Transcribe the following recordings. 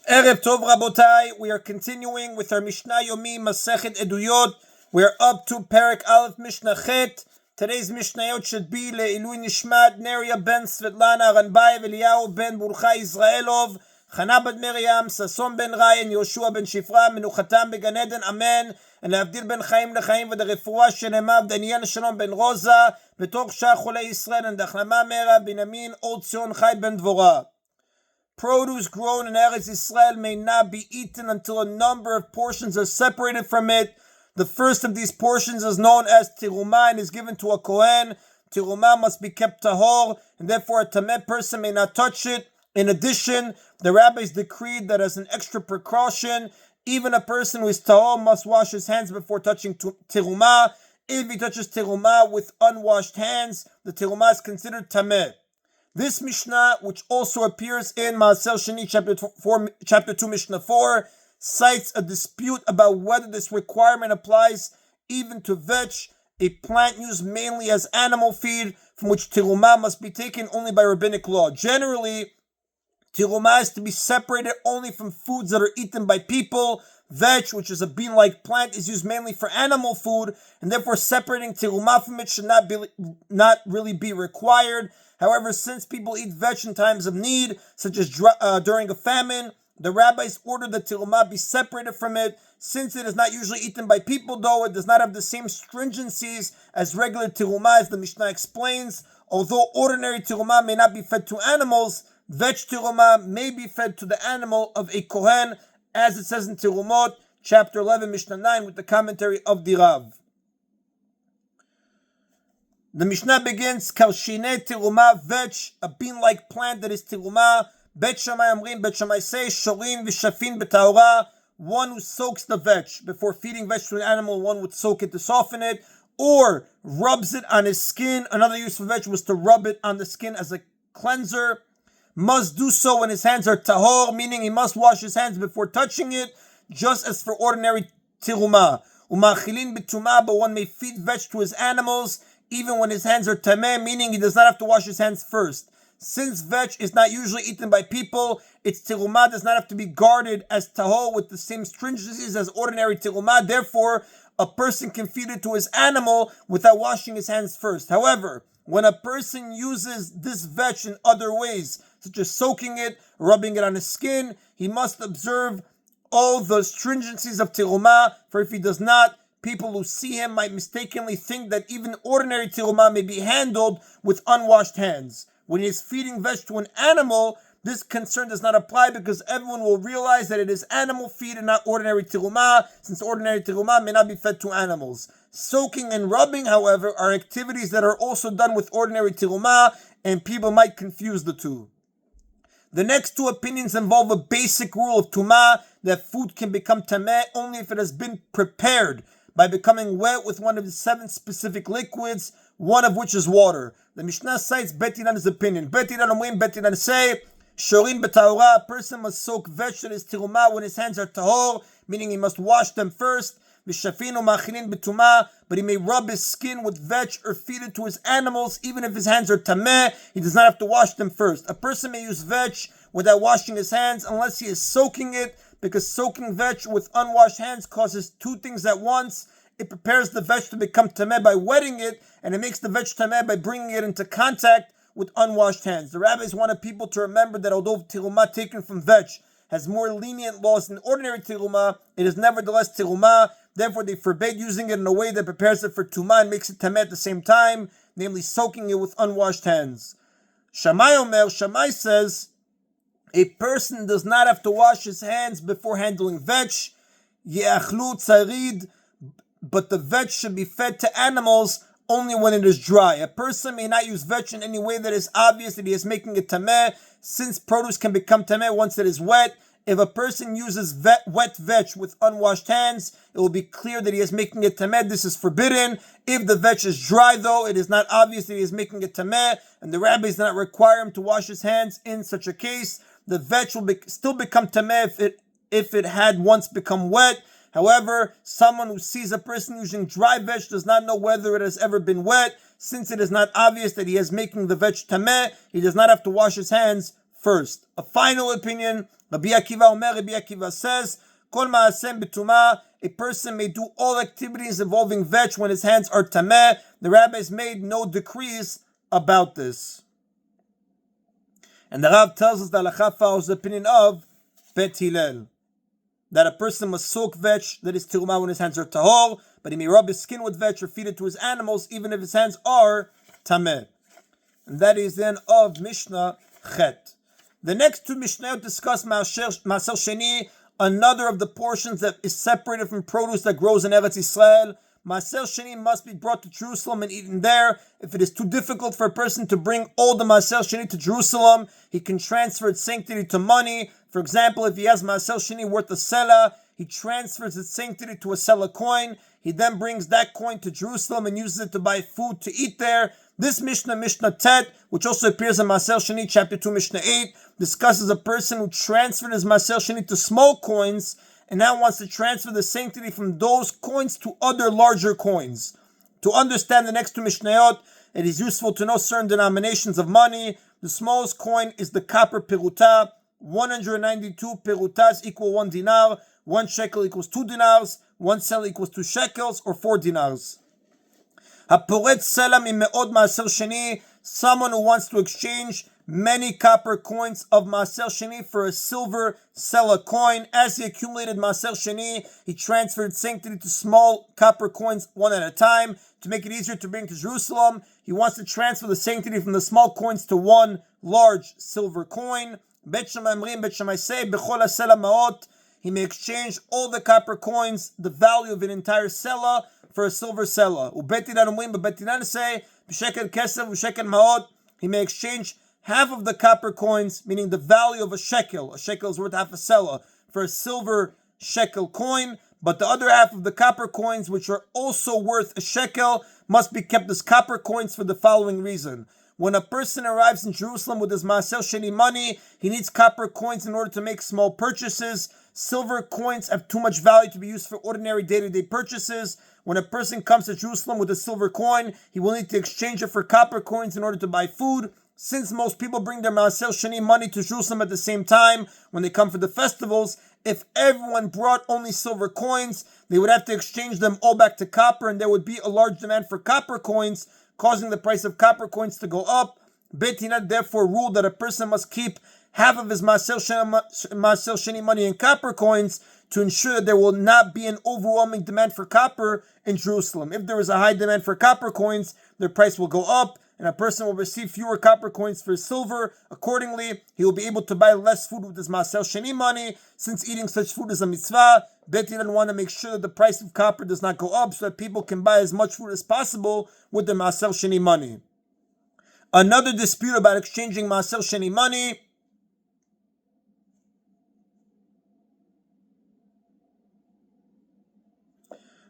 Erev Tov Rabotai, we are continuing with our Mishna Yomi Masechet Eduyot. We are up to Perek Aleph Mishnah Chet. Today's Mishnayot should be Le'ilui Nishmat, Neria ben Svetlana, Ranbayev Eliyahu ben Burcha Israelov, Chana bat Miriam, Sason ben Ryan, Yoshua ben Shifra, Menuchatam began Eden, Amen. And Avdil ben Chaim lechaim v'derefua shenemav Daniel Shalom ben Rosa, B'toch Shach Cholei Yisrael and Dachlama Mera Binyamin Old Zion Chai ben Dvorah. Produce grown in Eretz Yisrael may not be eaten until a number of portions are separated from it. The first of these portions is known as tirumah and is given to a kohen. Tirumah must be kept tahor, and therefore a tameh person may not touch it. In addition, the rabbis decreed that as an extra precaution, even a person who is tahor must wash his hands before touching tirumah. If he touches tirumah with unwashed hands, the tirumah is considered tameh. This Mishnah, which also appears in Maaser Sheni, chapter 2, Mishnah 4, cites a dispute about whether this requirement applies even to vetch, a plant used mainly as animal feed, from which tirumah must be taken only by rabbinic law. Generally, tirumah is to be separated only from foods that are eaten by people. Vetch, which is a bean-like plant, is used mainly for animal food, and therefore separating tirumah from it should not really be required. However, since people eat vetch in times of need, such as during a famine, the rabbis ordered that tirumah be separated from it. Since it is not usually eaten by people, though, it does not have the same stringencies as regular tirumah, as the Mishnah explains. Although ordinary tirumah may not be fed to animals, vetch tirumah may be fed to the animal of a kohen, as it says in Tirumot, chapter 11, Mishnah 9, with the commentary of the Rav. The Mishnah begins, Kalshine tirumah vetch, a bean-like plant that is tirumah. Bet Shammai Amrim, Bet Shammai say, Shorin v'shafin b'taorah, one who soaks the vetch. Before feeding vetch to an animal, one would soak it to soften it, or rubs it on his skin. Another use for vetch was to rub it on the skin as a cleanser. Must do so when his hands are tahor, meaning he must wash his hands before touching it, just as for ordinary tirumah. Umachilin b'tumah, but one may feed vetch to his animals, even when his hands are tameh, meaning he does not have to wash his hands first. Since vetch is not usually eaten by people, its tirumah does not have to be guarded as tahor with the same stringencies as ordinary tirumah. Therefore, a person can feed it to his animal without washing his hands first. However, when a person uses this vetch in other ways, such as soaking it, rubbing it on his skin, he must observe all the stringencies of tirumah, for if he does not, people who see him might mistakenly think that even ordinary tirumah may be handled with unwashed hands. When he is feeding vetch to an animal, this concern does not apply because everyone will realize that it is animal feed and not ordinary tirumah, since ordinary tirumah may not be fed to animals. Soaking and rubbing, however, are activities that are also done with ordinary tirumah, and people might confuse the two. The next two opinions involve a basic rule of tumah, that food can become tameh only if it has been prepared by becoming wet with one of the 7 specific liquids, one of which is water. The Mishnah cites Bet Dinan's opinion. Bet Dinan say, Shorin b'taorah, a person must soak vetch that is tirumah when his hands are tahor, meaning he must wash them first. V'shafin u'machilin b'tumah, but he may rub his skin with vetch or feed it to his animals, even if his hands are tameh. He does not have to wash them first. A person may use vetch without washing his hands unless he is soaking it, because soaking vetch with unwashed hands causes 2 things at once. It prepares the vetch to become tameh by wetting it, and it makes the vetch tameh by bringing it into contact with unwashed hands. The rabbis wanted people to remember that although tirumah taken from vetch has more lenient laws than ordinary tirumah, it is nevertheless tirumah. Therefore, they forbade using it in a way that prepares it for tumah and makes it tameh at the same time, namely soaking it with unwashed hands. Shammai says, a person does not have to wash his hands before handling vetch, ye'achlu tzarid, but the vetch should be fed to animals only when it is dry. A person may not use vetch in any way that is obvious that he is making it tameh, since produce can become tameh once it is wet. If a person uses wet vetch with unwashed hands, it will be clear that he is making it tameh. This is forbidden. If the vetch is dry, though, it is not obvious that he is making it tameh, and the rabbis do not require him to wash his hands in such a case. The vetch will still become tameh if it had once become wet. However, someone who sees a person using dry vetch does not know whether it has ever been wet. Since it is not obvious that he is making the vetch tameh, he does not have to wash his hands first. A final opinion Rabbi Akiva says, Kol ma'asem b'tumah, a person may do all activities involving vetch when his hands are tameh. The rabbis made no decrees about this. And the Rav tells us that halacha follows the opinion of Bet Hillel, that a person must soak vetch, that is tirumah, when his hands are tahor, but he may rub his skin with vetch or feed it to his animals, even if his hands are tameh. And that is then of Mishnah Chet. The next two Mishnayot discuss Maaser Sheni, another of the portions that is separated from produce that grows in Eretz Yisrael. Maaser Sheni must be brought to Jerusalem and eaten there. If it is too difficult for a person to bring all the Maaser Sheni to Jerusalem, he can transfer its sanctity to money. For example, if he has Maaser Sheni worth a selah, he transfers its sanctity to a selah coin. He then brings that coin to Jerusalem and uses it to buy food to eat there. This Mishnah, Mishnah Tet, which also appears in Maaser Sheni, chapter 2, Mishnah 8, discusses a person who transferred his Maaser Sheni to small coins and now wants to transfer the sanctity from those coins to other larger coins. To understand the next two Mishnayot, it is useful to know certain denominations of money. The smallest coin is the copper peruta. 192 perutas equal 1 dinar. 1 shekel equals 2 dinars. 1 sel equals 2 shekels or 4 dinars. Haporet selam me'od maaser sheni, someone who wants to exchange many copper coins of maaser sheni for a silver selah coin. As he accumulated maaser sheni, he transferred sanctity to small copper coins one at a time. To make it easier to bring to Jerusalem, he wants to transfer the sanctity from the small coins to one large silver coin. Bet Shammai Amrim, Bet Shammai say, Bechol ha-selah ma'ot, he may exchange all the copper coins, the value of an entire selah, for a silver selah. Ubet Hillel Omrim, but Bet Hillel say, B'shekel kesef u'shekel ma'ot, he may exchange half of the copper coins, meaning the value of a shekel is worth half a selah, for a silver shekel coin, but the other half of the copper coins, which are also worth a shekel, must be kept as copper coins for the following reason. When a person arrives in Jerusalem with his Maaser Sheni money, he needs copper coins in order to make small purchases. Silver coins have too much value to be used for ordinary day-to-day purchases. When a person comes to Jerusalem with a silver coin, he will need to exchange it for copper coins in order to buy food. Since most people bring their Maaser Sheni money to Jerusalem at the same time when they come for the festivals, if everyone brought only silver coins, they would have to exchange them all back to copper, and there would be a large demand for copper coins, causing the price of copper coins to go up. Bet Hillel therefore ruled that a person must keep half of his Maaser Sheni money in copper coins to ensure that there will not be an overwhelming demand for copper in Jerusalem. If there is a high demand for copper coins, their price will go up, and a person will receive fewer copper coins for silver. Accordingly, he will be able to buy less food with his Maaser Sheni money. Since eating such food is a mitzvah, Bet Hillel want to make sure that the price of copper does not go up so that people can buy as much food as possible with their Maaser Sheni money. Another dispute about exchanging Maaser Sheni money.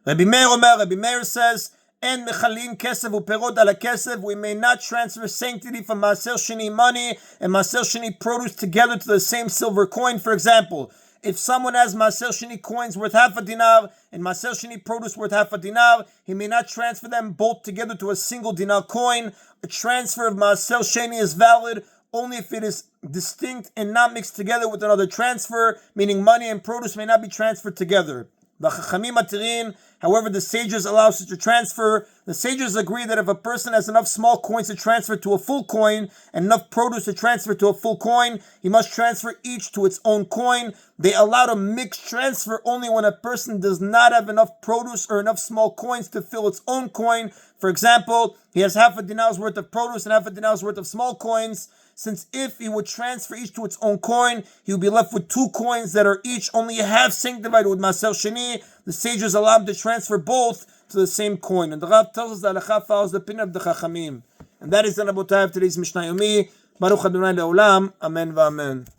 Rabbi Meir says, En mechalin kesef uperot ala kesef, we may not transfer sanctity from Maaser Sheni money and Maaser Sheni produce together to the same silver coin. For example, if someone has Maaser Sheni coins worth half a dinar and Maaser Sheni produce worth half a dinar, he may not transfer them both together to a single dinar coin. A transfer of Maaser Sheni is valid only if it is distinct and not mixed together with another transfer, meaning money and produce may not be transferred together. However, the sages allow such a transfer. The sages agree that if a person has enough small coins to transfer to a full coin and enough produce to transfer to a full coin, he must transfer each to its own coin. They allow a mixed transfer only when a person does not have enough produce or enough small coins to fill its own coin. For example, he has half a dinar's worth of produce and half a dinar's worth of small coins. Since if he would transfer each to its own coin, he would be left with two coins that are each only half sanctified with Maaser Sheni. The sages allow him to transfer both to the same coin. And the Rav tells us that Halacha follows the opinion of the Chachamim. And that is the Rabotai of today's Mishna Yomi. Baruch Adonai Le'olam. Amen v'amen.